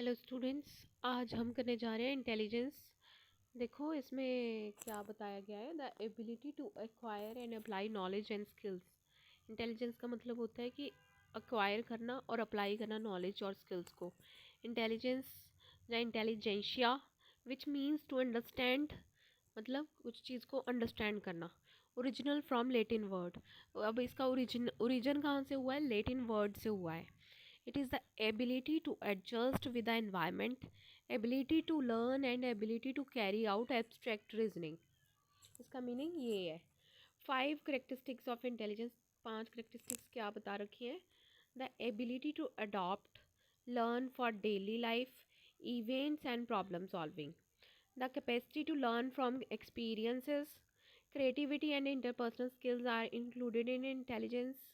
Hello students. आज हम करने जा रहे हैं इंटेलिजेंस। देखो इसमें क्या बताया गया है, the ability to acquire and apply knowledge and skills. Intelligence का मतलब होता है कि एक्वायर करना और अप्लाई करना नॉलेज और स्किल्स को। इंटेलिजेंस या intelligentia which means to understand, मतलब कुछ चीज़ को अंडरस्टैंड करना। Original from Latin word. अब इसका ओरिजिन कहाँ से हुआ है? लेटिन वर्ड से हुआ है। It is the ability to adjust with the environment, ability to learn and ability to carry out abstract reasoning. इसका मीनिंग ये है। 5 characteristics of intelligence। 5 characteristics क्या बता रखी है? The ability to adopt, learn for daily life, events and problem solving. The capacity to learn from experiences. Creativity and interpersonal skills are included in intelligence।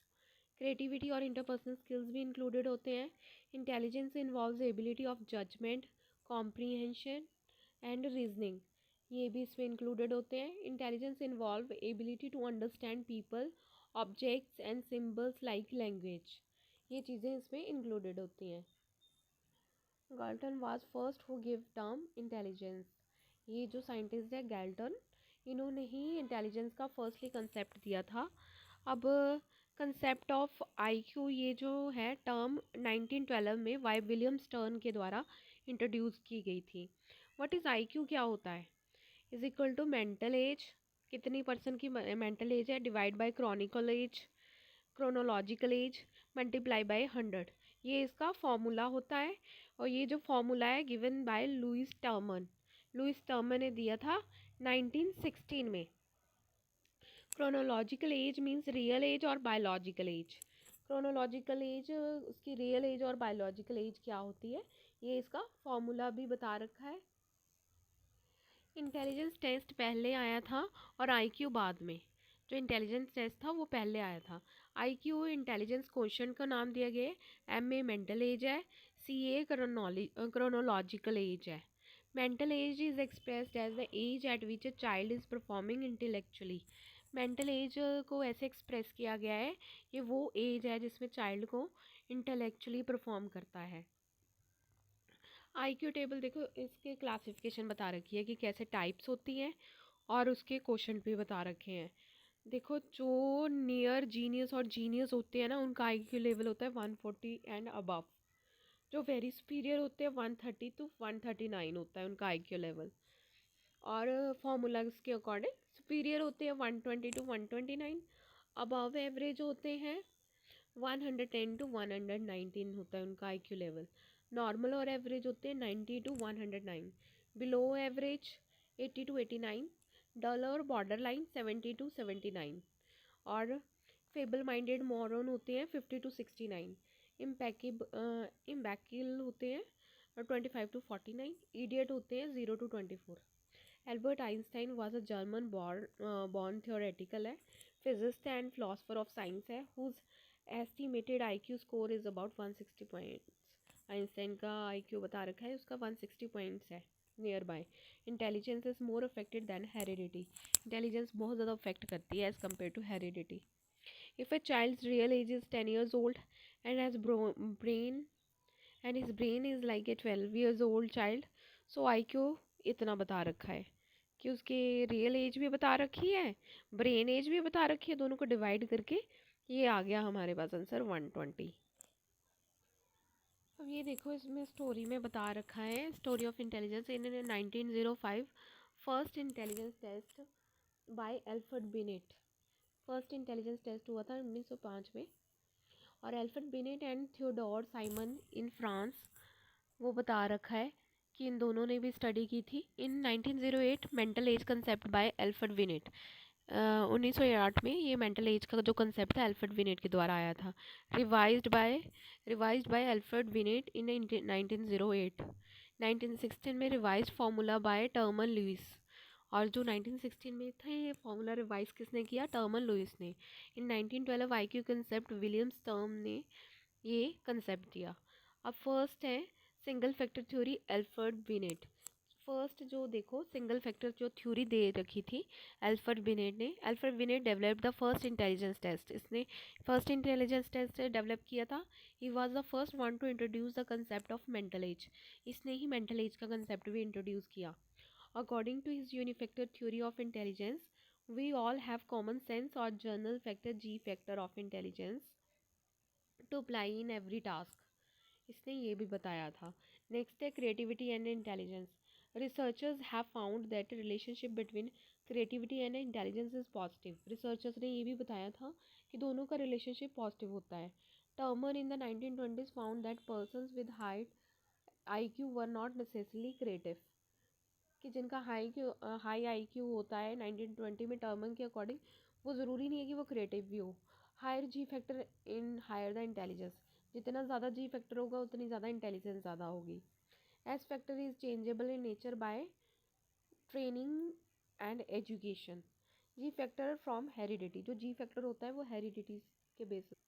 Creativity और interpersonal skills भी included होते हैं। Intelligence involves ability of judgement, comprehension and reasoning, ये भी इसमें included होते हैं। Intelligence involve ability to understand people, objects and symbols like language, ये चीज़ें इसमें इंक्लूडेड होती हैं। Galton was first who give term intelligence. ये जो साइंटिस्ट है गैल्टन, इन्होंने ही इंटेलिजेंस का फर्स्टली कंसेप्ट दिया था। अब कंसेप्ट ऑफ आईक्यू, ये जो है टर्म 1912 में वाई विलियम स्टर्न के द्वारा इंट्रोड्यूस की गई थी। व्हाट इज़ आईक्यू, क्या होता है? Is equal to mental age, कितनी परसेंट की मेंटल एज है, divide by chronical age, chronological age, multiply by 100, ये इसका फॉर्मूला होता है। और ये जो फॉर्मूला है given by Louis Terman. Louis Terman ने दिया था 1916 में। Chronological age means real age और बायोलॉजिकल एज। क्रोनोलॉजिकल एज उसकी रियल एज और बायोलॉजिकल एज क्या होती है, ये इसका फॉर्मूला भी बता रखा है। इंटेलिजेंस टेस्ट पहले आया था और आईक्यू बाद में। जो इंटेलिजेंस टेस्ट था वो पहले आया था। आईक्यू इंटेलिजेंस क्वेश्चन का नाम दिया गया है। एम ए मेंटल एज है, सी ए क्रोनोलॉजिकल एज है। Mental age is expressed as the age at which a child is performing intellectually. Mental age को ऐसे एक्सप्रेस किया गया है, ये वो एज है जिसमें चाइल्ड को इंटेलेक्चुअली परफॉर्म करता है। आईक्यू टेबल देखो, इसके क्लासिफिकेशन बता रखी है कि कैसे टाइप्स होती हैं और उसके क्वेश्चन भी बता रखे हैं। देखो जो नियर जीनियस और जीनियस होते हैं ना, उनका आईक्यू लेवल होता है 140 एंड अबव। जो वेरी सुपीरियर होते हैं 130 to 139 होता है उनका आईक्यू लेवल। और फॉर्मूलाज के अकॉर्डिंग सुपीरियर होते हैं 120 to 129, अबव एवरेज होते हैं 110 to 119 होता है उनका आईक्यू लेवल। नॉर्मल और एवरेज होते हैं 90 to 109, बिलो एवरेज 80 to 89, डल और बॉर्डर लाइन 70 to 79, और फेबल माइंडेड मॉरन होते हैं 50 to 69, इम्बैकिल होते हैं 25 to 49, इडियट होते हैं 0 to 24। Albert Einstein was a German born theoretical है, physicist and philosopher of science है, whose estimated IQ score is about 160 points. Einstein का आईक्यू बता रखा है, उसका 160 पॉइंट्स है near by. Intelligence is more affected than heredity. Intelligence बहुत ज़्यादा अफेक्ट करती है as compare to heredity. If a child's real age is 10 years old and has brain and his brain is like a 12 years old child, so IQ इतना बता रखा है कि उसके रियल एज भी बता रखी है, ब्रेन एज भी बता रखी है, दोनों को डिवाइड करके ये आ गया हमारे पास आंसर 120। अब ये देखो इसमें स्टोरी में बता रखा है, story of intelligence in 1905 first intelligence test by Alfred Binet. First intelligence test हुआ था 1905 में, और Alfred Binet and Theodore Simon in France, वो बता रखा है कि इन दोनों ने भी स्टडी की थी। इन 1908 mental as concept by Alfred beneath. 1908 में ये मेंटल एज का जो कंसेप्ट था एल्फ्रेड बिनेट के द्वारा आया था। Revised by Alfred Binet in 1908। 1916 में revised formula by Terman Lewis. और जो 1916 में था ये फार्मूला रिवाइज किसने किया? टर्मन लुइस ने। In 1912 IQ concept William Stern ने ये कंसेप्ट दिया। अब फर्स्ट है single factor theory Alfred Binet. First जो देखो सिंगल फैक्टर जो थ्योरी दे रखी थी अल्फ्रेड बिनेट ने, Alfred Binet develop the first intelligence test, इसने फर्स्ट इंटेलिजेंस टेस्ट डेवलप किया था। He was the first one to introduce the concept of mental age, इसने ही मेंटल एज का कंसेप्ट भी इंट्रोड्यूस किया। According to his unifactor theory of intelligence, we all have common sense और general factor G factor of intelligence to apply in every task, इसने ये भी बताया था। नेक्स्ट है creativity and intelligence. Researchers have found that relationship between creativity and intelligence is positive, researchers ने ये भी बताया था कि दोनों का रिलेशनशिप पॉजिटिव होता है। टर्मर in the 1920s found that persons with high IQ were not necessarily creative, कि जिनका हाई IQ होता है 1920 में टर्मन के अकॉर्डिंग, वो ज़रूरी नहीं है कि वो क्रिएटिव भी हो। Higher G factor in higher the intelligence, जितना ज़्यादा जी फैक्टर होगा उतनी ज़्यादा इंटेलिजेंस ज़्यादा होगी। S factor is changeable in nature by training and education. Ji factor from heredity, जो जी फैक्टर होता है वो हेरिडिटी के बेसिस।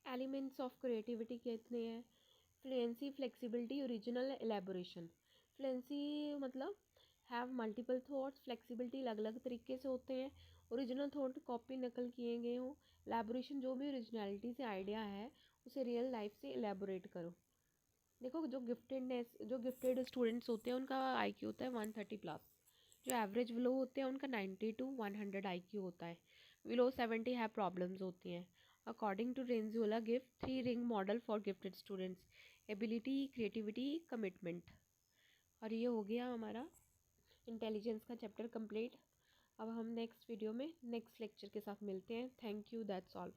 एलिमेंट्स ऑफ क्रिएटिविटी कितने हैं? Fluency, flexibility, original, elaboration. Fluency मतलब हैव मल्टीपल थॉट्स, फ्लेक्सिबिलिटी अलग अलग तरीके से होते हैं, ओरिजिनल थॉट कॉपी नकल किए गए हों, एलेबोरेशन जो भी ओरिजिनलिटी से आइडिया है उसे रियल लाइफ से एलेबोरेट करो। देखो जो गिफ्टेड स्टूडेंट्स होते हैं उनका IQ होता है 130 प्लस, जो एवरेज बिलो होते हैं उनका 90 to 100 IQ होता है, बिलो 70 है प्रॉब्लम्स होती हैं। According to Renzulli gift 3 ring model for gifted students, ability, creativity, commitment. और ये हो गया हमारा इंटेलिजेंस का चैप्टर कंप्लीट। अब हम नेक्स्ट वीडियो में नेक्स्ट लेक्चर के साथ मिलते हैं। Thank you, that's all.